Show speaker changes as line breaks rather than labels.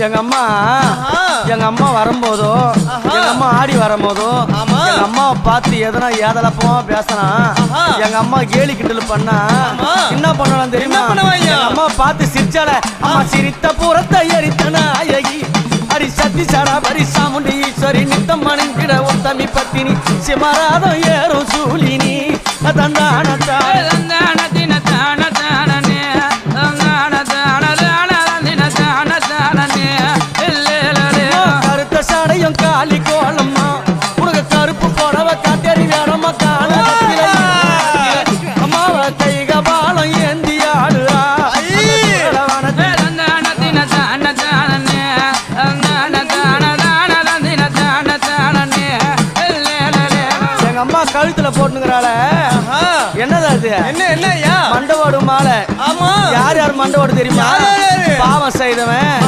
எங்க அம்மா வரும்போதோ எங்க அம்மா ஆடி வரும்போதோ எங்க அம்மாவை பார்த்து எதனா ஏதலப்பமா பேசினா எங்க அம்மா கேலி கிண்டல் பண்ணா என்ன பண்ணலாம் தெரியுமா? எங்க அம்மா பார்த்து சிரிச்சால அம்மா சிரித்த புறத்தை எரித்தனா அழகி அடி சத்தி சாரா பரி சாமுண்டி ஈஸ்வரி நித்தம் மணிங்கிட உத்தமி பத்தினி சிமராதம் ஏறும் சூலினி தந்தானத்தா கருத்த சாடையும் காலி கோலம்மா உனக்கு கருப்பு போனவ காட்டேரி வேறம்மா காண அம்மாவ கைக பாலம் ஏந்தி ஆடுறா எங்க அம்மா கழுத்துல போட்டுங்கிறாள என்னது அது? என்ன மண்டவோடு மாலை. யார் யார் மண்டவோடு தெரியுமா? பாவம் செய்தவன்